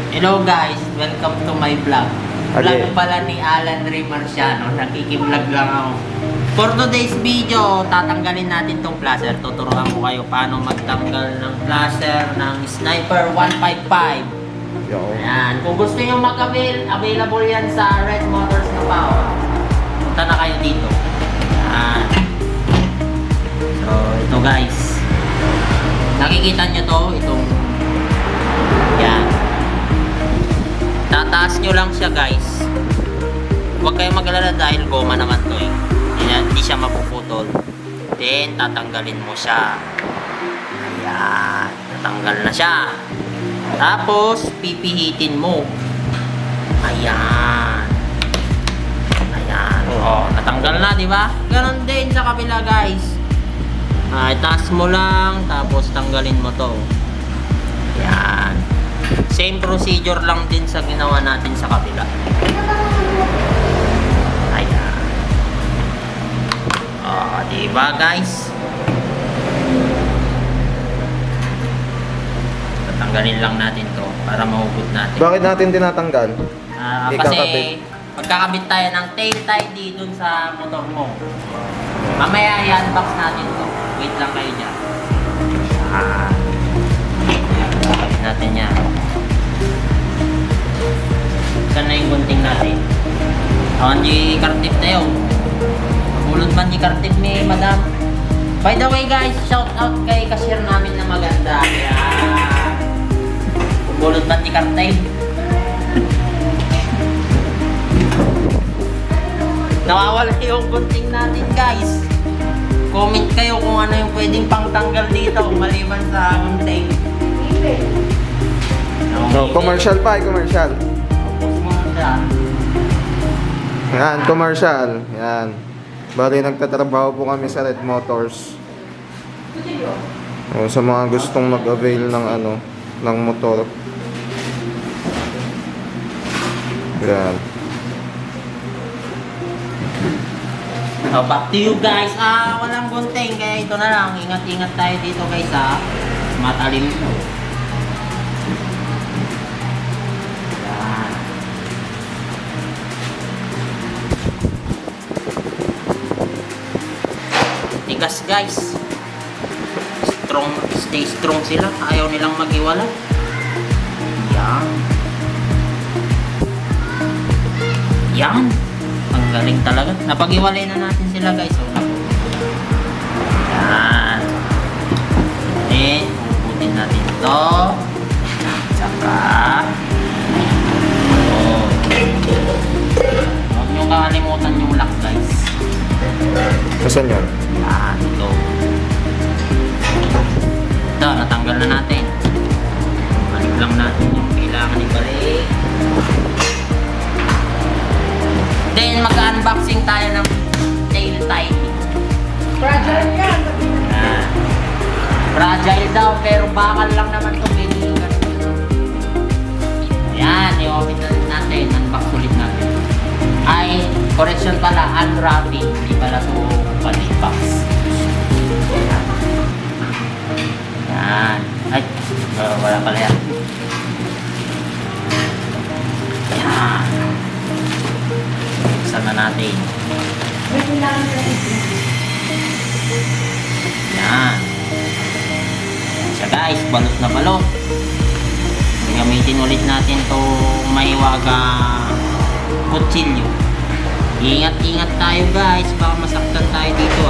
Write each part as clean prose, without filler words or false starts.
Hello guys, welcome to my vlog. Okay. Vlog pala ni Alan Ray Marciano, nakikiblog lang ako. For today's video, tatanggalin natin tong flasher. Tuturuan ko kayo paano magtanggal ng flasher ng Sniper 155. Yo. Ayan, kung gusto nyo mag-avail, available yan sa Red Motors na power. Punta na kayo dito. Ayan. So, ito guys. Nakikita nyo to, itong yan. Tataas nyo lang siya guys. Huwag kayong mag-alala dahil goma naman to eh. Hindi siya mapuputol. Then, tatanggalin mo siya. Ayan. Natanggal na siya. Tapos, pipihitin mo. Ayan. Ayan. Oh, natanggal na, di ba? Ganon din sa kabila guys. Itaas mo lang, tapos tanggalin mo to. Ayan. Same procedure lang din sa ginawa natin sa kabila. Ayan. Diba guys? Tatanggalin lang natin to para mahugot natin. Bakit natin tinatanggal? Kasi Ikakabit. magkakabit tayo ng tail tie dun sa motor mo. Mamaya i-unbox natin to. Wait lang kayo dyan. Kakabit natin yan. Saan na yung gunting natin? Hindi kartip tayo. Pagulot man di kartip ni madam. By the way guys, shout out kay cashier namin na maganda. Pagulot man di kartip. Nawawala yung gunting natin guys. Comment kayo kung ano yung pwedeng pangtanggal dito maliban sa gunting. No, commercial pa, commercial. Tapos mo siya. Yan, commercial. Yan. Bali, nagtatrabaho po kami sa Red Motors. O, sa mga gustong mag-avail ng ng motor. Yan. So, back to you guys. Walang gunting. Kaya ito na lang. Ingat-ingat tayo dito guys matalim ito. Yan. Tigas guys. Strong. Stay strong sila. Ayaw nilang mag-iwala. Yan. Yan. Ang galing talaga. Napag-iwalay na natin sila guys. Yan. Then, puputin natin ito. Tsaka. Huwag nyo kakalimutan yung lock guys. Saan yan? Yan. Ito. Ito, natanggal na natin. Balik lang natin yung kailangan ibalik. Then, mag-unboxing tayo ng tail tie. Fragile yan. Fragile daw, pero bakal lang naman ito. Ayan, i-open na natin. Unbox ulit natin. Ay, correction pala, unwrapping. Hindi pala ito pan-box. Ayan. Ay, wala pala yan. Ayan. Buksan na natin. Yan. Siya guys, balot na balot. Gamitin ulit natin itong mahiwaga kutsilyo. Ingat-ingat tayo guys, baka masaktan tayo dito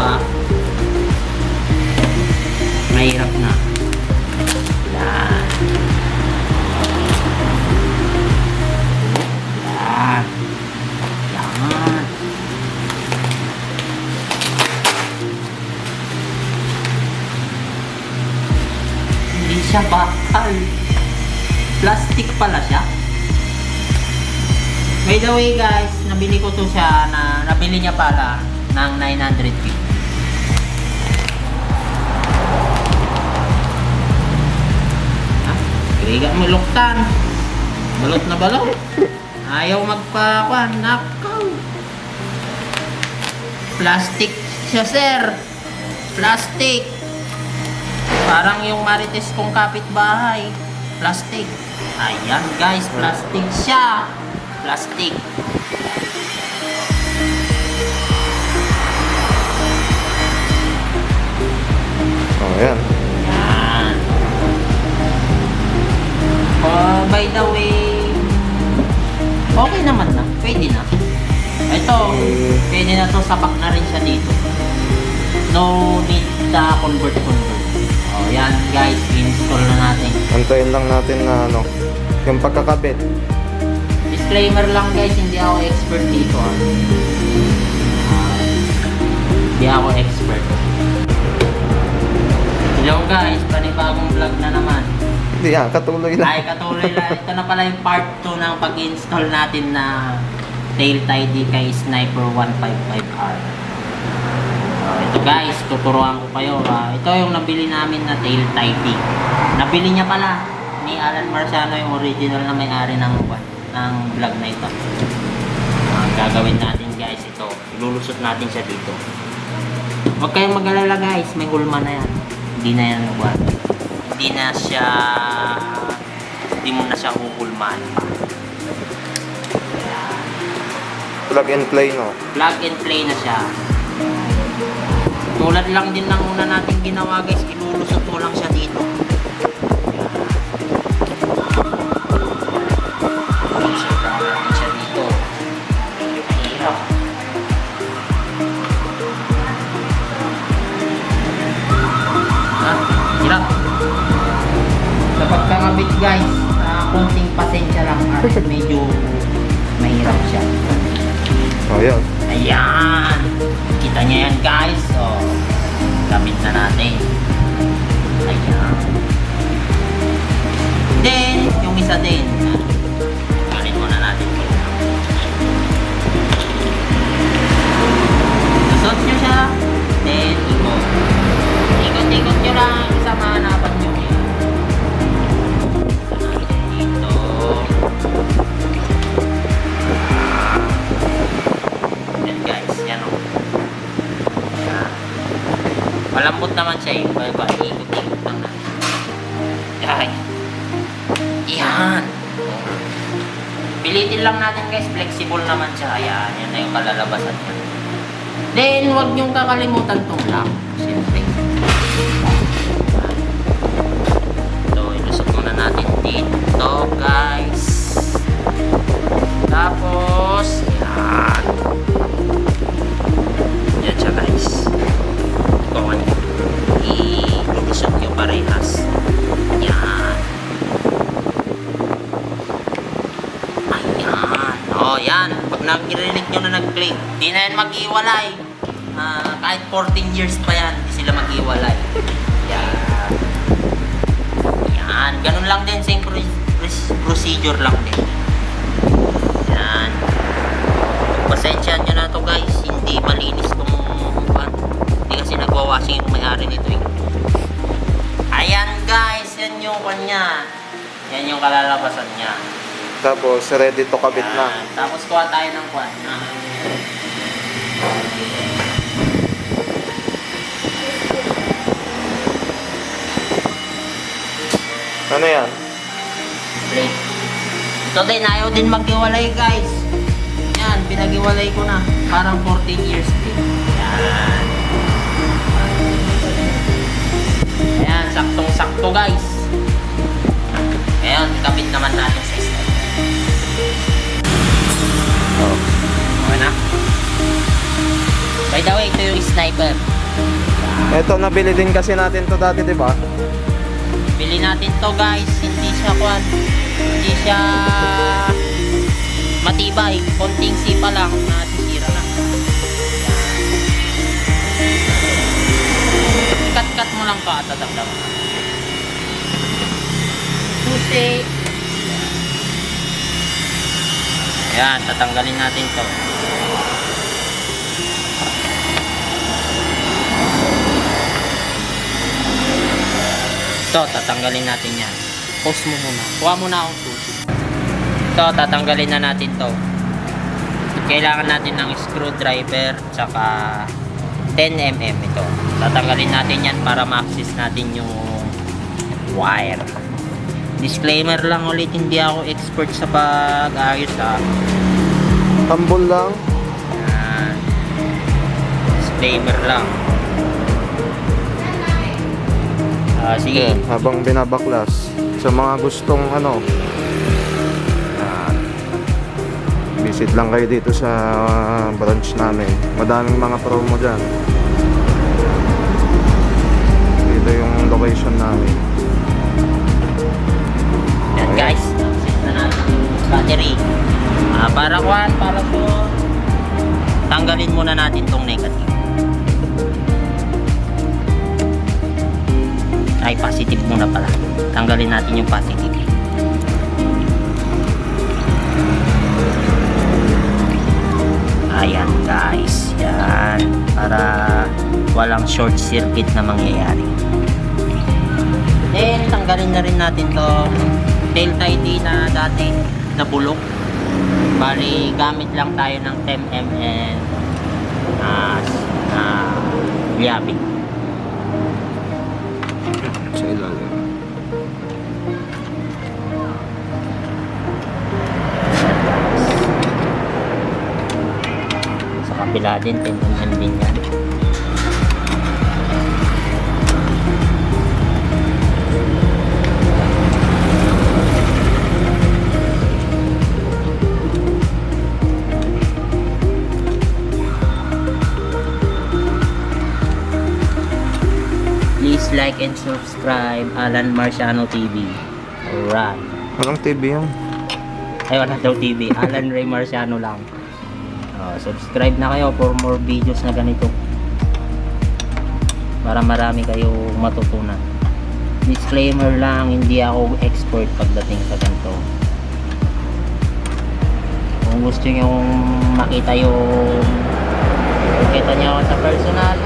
Mahirap na. Yan. Yan. Yan. Hindi siya bakal. Plastic pala siya. By the way guys, nabili ko to siya nabili niya pala ng 950. Kaya mo luktan. Balot na balot. Ayaw magpakuan. Nakaw. Plastic siya sir. Plastic. Parang yung marites kong kapitbahay. plastic. Ayan guys, plastic siya. Plastic. Oh, yan. Yan. By the way, okay naman na. Pwede na. Ito, pwede na to. Sapak na rin siya dito. No need na convert. Oh, yan guys, install na natin. Antayin lang natin na ano, yung pagkakabit. Disclaimer lang guys, hindi ako expert dito. Hindi ako expert. Hello guys, panibagong vlog na naman. Hindi katuloy lang. Ay, katuloy lang. Ito na pala yung part 2 ng pag-install natin na tail tie kay Sniper 155R. Ito guys, tuturuan ko kayo. Ito yung nabili namin na tail tie. Nabili niya pala ni Alan Marciano, yung original na may-ari ng vlog na ito. Gagawin natin guys ito. Ilulusot natin siya dito. Huwag kayong mag-alala guys, may gulma na yan. Hindi na yan buwan. Hindi mo na siya huhulmaan pa. Plug and play, no? Plug and play na siya. Tulad lang din ng una natin ginawa guys, ilulusot mo lang siya dito. Ilulusot lang natin siya dito. Hirap. Hirap. Sa pagkakabit guys, konting pasensya lang at medyo mahirap siya. Oh, yan. Ayan! Kita niya yan guys. So, gamit na natin. Ayan. Then, yung isa din. Galit muna natin. Susot nyo siya. Then, ikot. Ikot-ikot nyo lang. Isang mahanapan nyo. Dito. Yan guys, yan o. Malambot naman siya yung ikot-ikot lang natin. Ay. Yan. Pilitin lang natin guys, flexible naman siya. Ayan, yan na yung kalalabasan niya. Then, huwag niyong kakalimutan itong lock. Siyempre. So, ilusot muna natin dito guys. Tapos, yan. Yan siya guys. Ikawan nyo. Ilusot nyo parehas. Yan. Ayan. O, yan. Pag nag-relic nyo na nag-click, di na yan mag-iwalay. Kahit 14 years pa yan, di sila mag-iwalay. Yan. Yan. Ganun lang din. Same procedure lang din. Yan. Pasensyahan nyo na to guys. Hindi malinis tong hindi kasi nagwawashing yung may-ari nito eh. Ayan guys. Yan yung kanya. Yan yung kalalabasan niya. Tapos, ready to kabit na. Yan. Tapos kuha tayo ng kwan. Ano yan? Plate. Ito din, ayaw din mag-iwalay guys. Yan, pinag-iwalay ko na. Parang 14 years din. Yan. Ayan, saktong-sakto guys. Ayan, kabit naman natin sa isa. Okay na? By the way, ito yung sniper. Ito, nabili din kasi natin to dati, di ba? Bili natin to guys. Hindi siya kwan. Hindi siya matibay. Konting sipa lang. Nasisira na. Cut-cut mo lang to at tatagdaw. Susi. Ayan, tatanggalin natin to. Ito, tatanggalin natin yan. Pause mo muna. Kuha muna akong susi. Ito, tatanggalin na natin to. Kailangan natin ng screwdriver tsaka 10mm ito. Tatanggalin natin yan para ma-access natin yung wire. Disclaimer lang ulit, hindi ako expert sa pag-ayos ha. Tambol lang. Yan. Disclaimer lang. Sige. Okay, habang binabaklas. Sa mga gustong ano, visit lang kayo dito sa branch namin. Madaming mga promo dyan. Dito yung location namin. Yan guys, set na natin yung battery. Para po tanggalin muna natin tong negative. Ay, positive muna pala. Tanggalin natin yung positive. Ayan guys, yan. Para walang short circuit na mangyayari. Then, tanggalin na rin natin tong tail tie D na dati na bulok. Bali, gamit lang tayo ng 10mm na liabi. Sa ilalim. Sa kabila din, 10mm din yan. Please like and subscribe Alan Marciano TV. Alright. Walang TV yan. Ay, wala daw TV. Alan Ray Marciano lang. Subscribe na kayo for more videos na ganito. Para marami kayo matutunan. Disclaimer lang, hindi ako expert pagdating sa ganito. Kung gusto nyo makita yung makita nyo ako sa personal,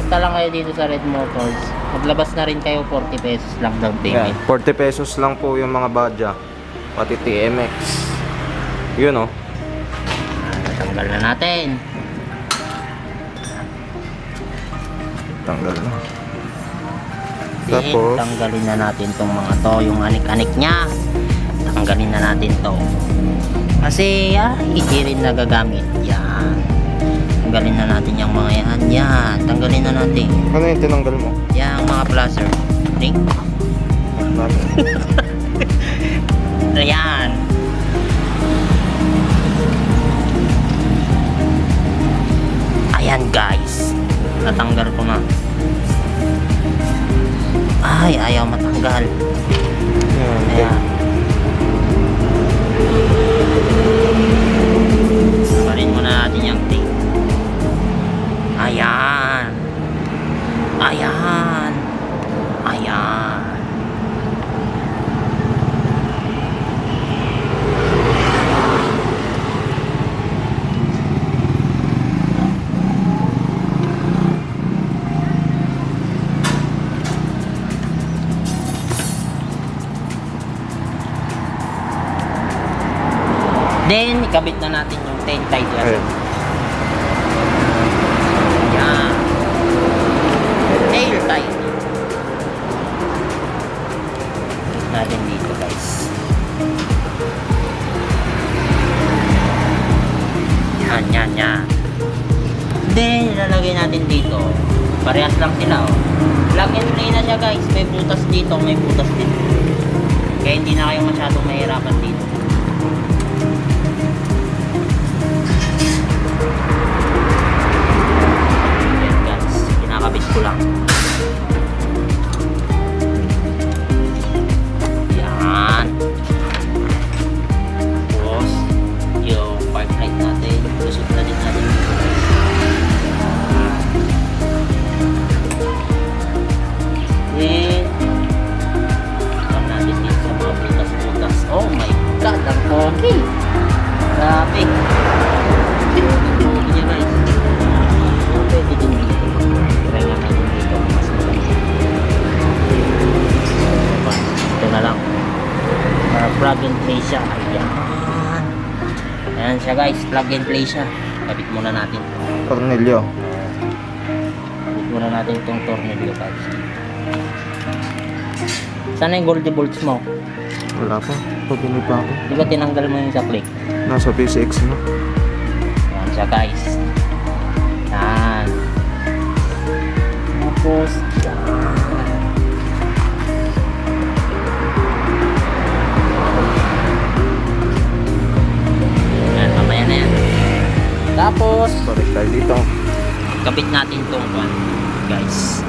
punta lang kayo dito sa Red Motors. Maglabas na rin kayo, 40 pesos lang down Yeah, payment. 40 pesos lang po yung mga badya. Pati TMX. Yun oh. Tanggal na natin. Tanggal na. Then, Tapos, tanggalin na natin tong mga to, yung anik-anik nya. Tanggalin na natin to. Kasi, hindi rin nagagamit. Yan. Tanggalin na natin yung mga yan. Yan. Tanggalin na natin. ano yung tinanggal mo? Yung mga placer. Ring. Ayan. Ayan guys. Natanggal ko na. Ay, ayaw matanggal. Yan, Ayan. Tanggalin muna natin yung tape. Ayan. Ayan. Ayan. Then, ikabit na natin yung tail tie dyan. Ayun. Yan. Tail tie. Natin dito guys. Yan, yan, yan. Then, ilalagay natin dito. Parehas lang sila, oh. Plug and play na siya guys. May butas dito, may butas dito. Kaya hindi na kayo masyadong mahirapan dito. Yan guys, kinakabit ko lang. Yan. Tapos, yung park light natin, lusot na din natin. Then, ito natin dito sa mga butas-butas. Oh my God, ang pogi! Grabe! Pogi niya guys. Pwede din dito. Try nga natin dito. Mas maganda. Ito na lang. Para plug and play siya. Ayan. Ayan siya guys. Plug and play siya. Kabit muna natin. Tornilyo. Kabit muna natin itong tornilyo guys. Sana yung Goldie bolts mo? Wala pa. Pabili pa ako. Di ba tinanggal mo yung sa click? Nasa PCX na. Yan siya guys. Yan. Tapos, yan, mamaya na yan. Tapos, Balik tayo dito. kabit natin itong kwan, guys.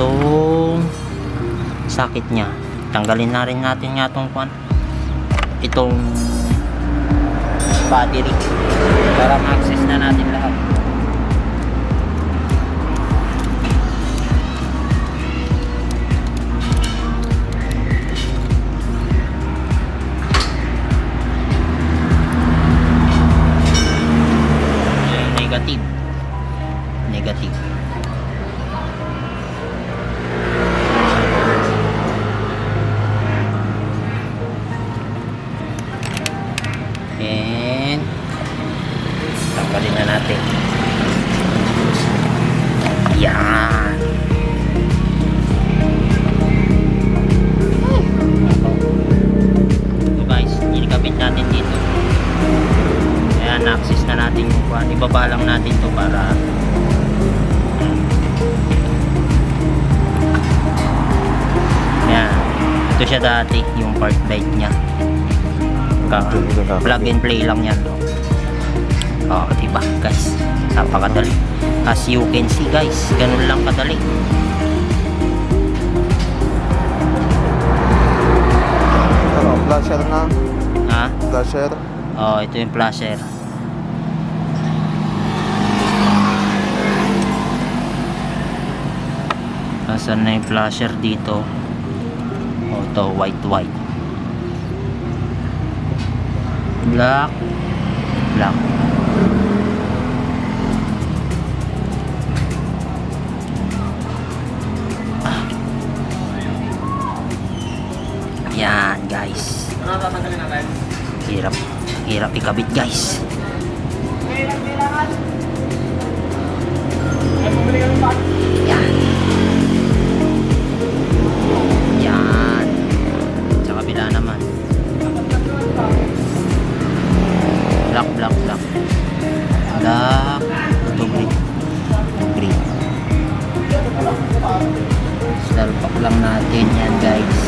Itong sakit niya. Tanggalin na rin natin nga itong kwan. Itong battery para ma-access na natin lahat. Negative. Negative. And tanggalin na natin. Yan. Ito guys, inikabit natin dito. Ayan, na-access na natin yung kuhan. Ibaba lang natin to para ayan. Ito siya dati, yung part light niya. Plug and play lang yan. Oh, diba guys? Napakadali. As you can see guys, ganun lang kadali. Ano, flasher na. Ha? Flasher. Oh, ito yung flasher. Asan na yung flasher dito? Oh, ito, white. Black. Yan guys. Hirap ikabit guys. Yan. Sa kabila naman. Black. Ito green. Salpak lang natin yan guys.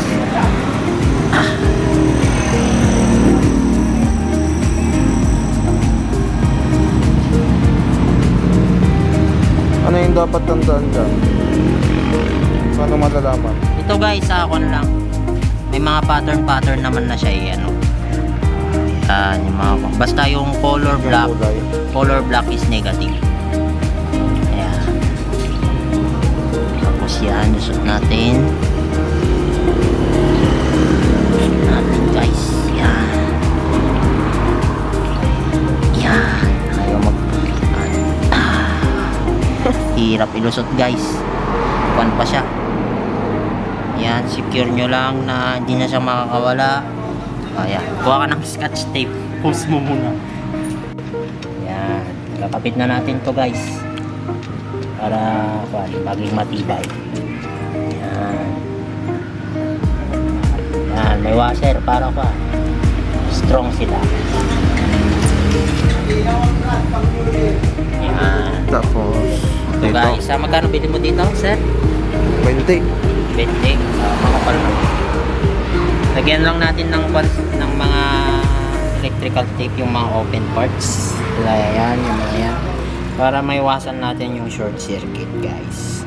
Ano yung dapat tandaan dyan? Paano malalaman? Ito guys, ako lang. May mga pattern naman na siya ano. Yan, yung mga, basta yung color black is negative. Ayan. Tapos yan, usot natin. Guys. Yan. Ayaw hirap ilusot guys. Kuan pa siya. Yan, secure nyo lang na hindi na siya makakawala. Ayan, kuha ka ng scotch tape. Post mo muna. Yan, kakapit na natin to guys. Para maging matibay. Yan. Yan, may washer para strong sila. Yan. Tapos, So guys, magkano bili mo dito, sir? 20. 20. Makapal na. Lagyan lang natin ng mga electrical tape yung mga open parts. Yan, yung mga yan. Para maiwasan natin yung short circuit, guys.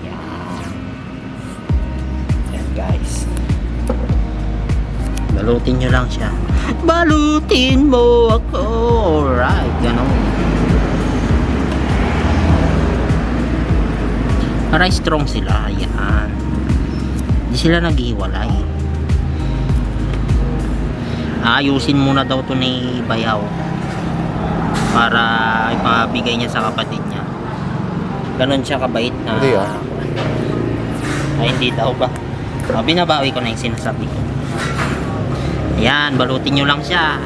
Yan. Yan, guys. Balutin nyo lang siya. Balutin mo ako. Alright, ganun. Para strong sila. Yan. Hindi sila nag-iwalay. Ayusin muna daw to ni Bayaw para ipabigay niya sa kapatid niya. Ganon siya kabait na. Hindi Ay, hindi daw ba? Binabawi ko na yung sinasabi ko. Ayan, balutin nyo lang siya.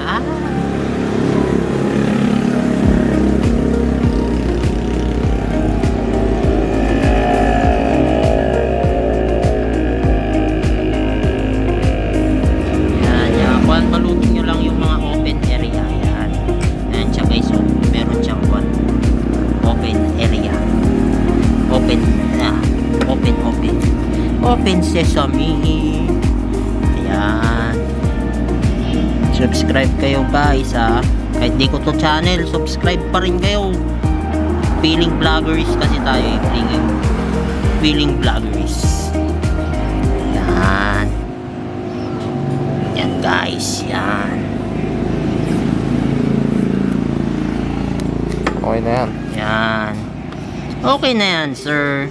Open Sesame. Ayan. Subscribe kayo guys ha. Kahit di ko to channel, subscribe pa rin kayo. Feeling vloggers kasi tayo eh. Feeling vloggers. Yan. Yan guys. Yan. Okay na yan. Yan. Okay na yan, sir.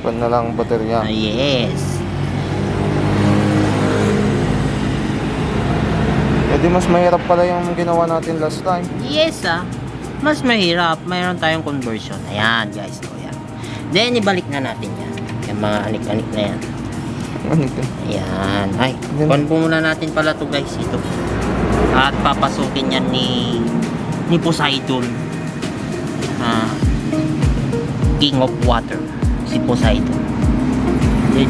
Pan na lang baterya. Yes. Eh di mas mahirap pala yung ginawa natin last time. Yes mas mahirap. Mayroon tayong conversion. Ayan guys. So, yan. Then ibalik na natin yan. Yung mga anik-anik na yan. Ayan. Ay, kuhan po muna natin pala to guys. Ito. At papasukin yan ni Poseidon. King of Water. Si Poseidon.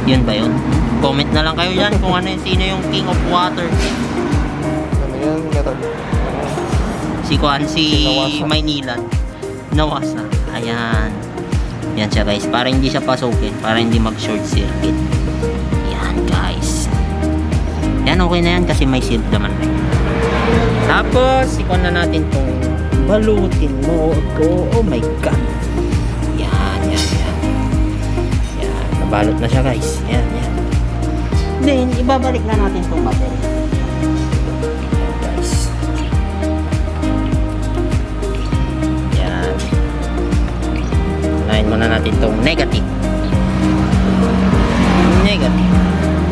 Yun ba yun? Comment na lang kayo dyan kung sino yung King of Water. Ano yan? Si Kuan, si Nawasa. Maynilan. Nawasa. Ayan. Yan siya guys. Para hindi siya pasukin. Para hindi mag-short circuit. Yan guys. Yan okay na yan kasi may shield naman. Tapos, ikuan na natin itong balutin mo. Oh my god. Yan. Yan. Nabalot na siya guys. Yan. Then, ibabalik na natin itong battery. Muna natin itong negative.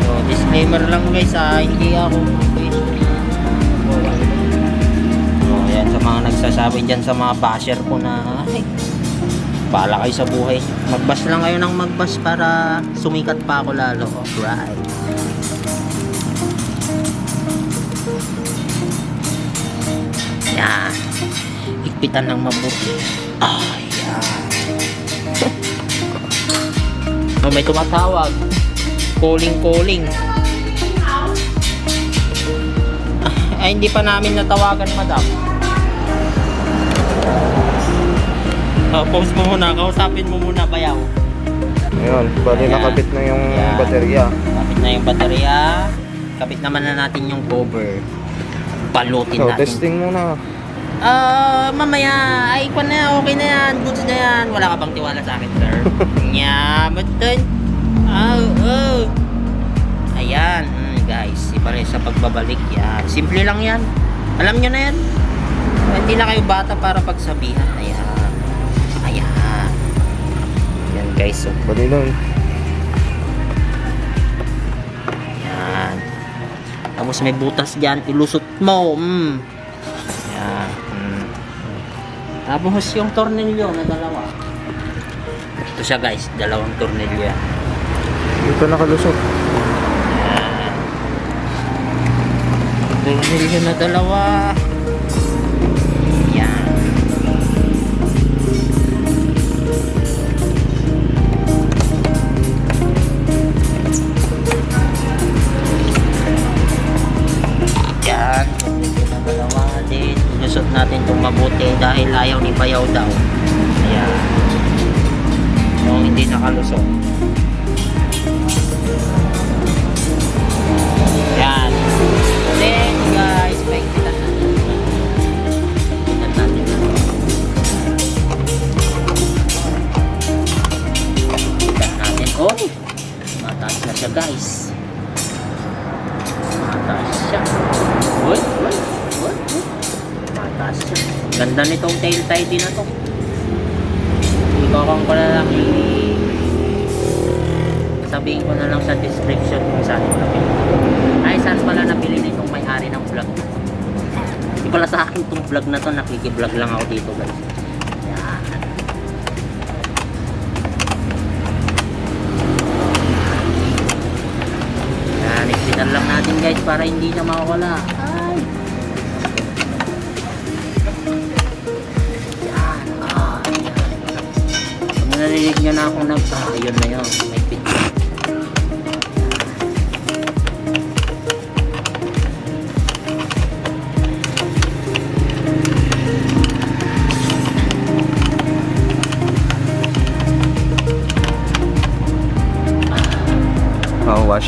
So, disclaimer lang guys hindi ako so, yan sa mga nagsasabi dyan sa mga basher ko na bahala kayo sa buhay. Magbash lang kayo ng magbash para sumikat pa ako lalo. Alright. Yan. Higpitan ng mabuti. Yan. Oh, may tumatawag. Calling. Ay, hindi pa namin natawagan, madam. Post mo muna. Kausapin mo muna, bayaw. Ayun, bali Ayan. nakabit na yung Ayan. baterya. Kapit na yung baterya. Kapit naman na natin yung cover. Balutin So, natin. testing muna. Mamaya, ay kung na, okay na yan, goods na yan. Wala ka bang tiwala sa akin, sir? But then, ayan, guys, iba rin sa pagbabalik yan. Simple lang yan. Alam nyo na yan. Hindi na kayo bata para pagsabihan. Ayan. Yan, guys. So, Bali nun. yan. Tapos may butas dyan, ilusot mo. Yan. Tapos yung tornilyo na dalawa. Ito siya guys, dalawang tornilyo yan. Dito nakalusot. Yan. Tornilyo na dalawa. Yan. Yan. Tornilyo na dalawa din. Ilusot natin itong mabuti dahil ayaw ni Bayaw daw. Ayan. Yung hindi nakalusot. Yan. Then guys, paikpitan natin. Paikpitan natin. Paikpitan natin. Oh! Mataas na siya guys. Mataas siya. Uy! Mataas siya. Ganda nitong tail tidy na to. Ikakang ko na lang sabihin ko na lang sa description kung saan ito napili. Ay, saan pala napili nitong may-ari ng vlog na to. Hindi pala sa akin itong vlog na to. Nakiki-vlog lang ako dito guys. Yan. Yan, iksitan lang natin guys para hindi na mawala. Ay! Yan. Pag narinig nyo na akong yun na yun. May pit.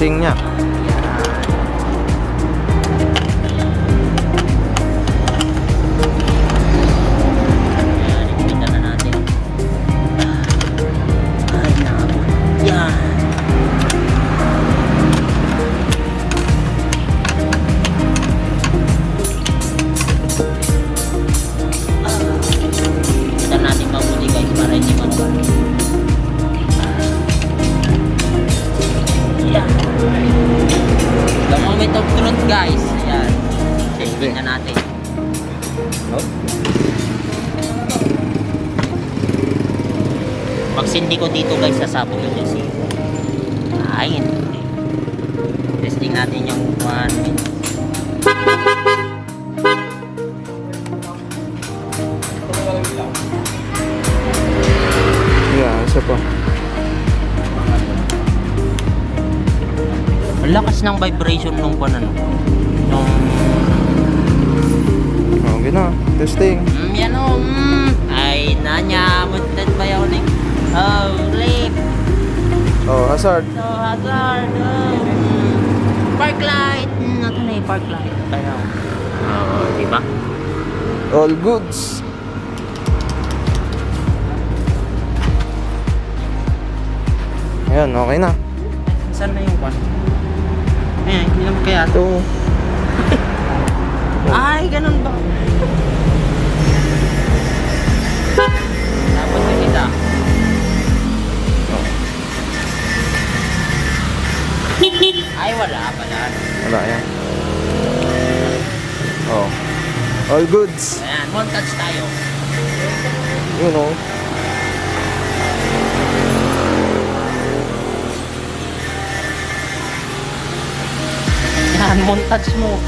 bushing niya. Ayan, ipinta na natin. Ay, nakabot. Yan. Ipinta natin mabuti guys para hindi manukan. Yan. The moment of truth guys. Ayan. Checking na natin. Pag sindi ko dito guys, sasabog yun yung siko. Ay, hindi. Testing natin yung 1 minute. Yeah, isa pa. Ang lakas ng vibration nung ano. Nung... Oh, gina. Testing. Yan o. Ay, nanya. Muntan ba yun eh? Oh, lip. Oh, hazard. So, hazard. Park light. Ito na yung park light. Kaya, diba? All goods. Ayan, okay na. Saan na yung kwan? Ayan, hindi naman kaya ito. Ito. Ay, ganun ba? Tapos na kita. Ay, wala pala. Wala yan. Oh. All goods. Ayan, montage tayo. You know. Yan, montage mo.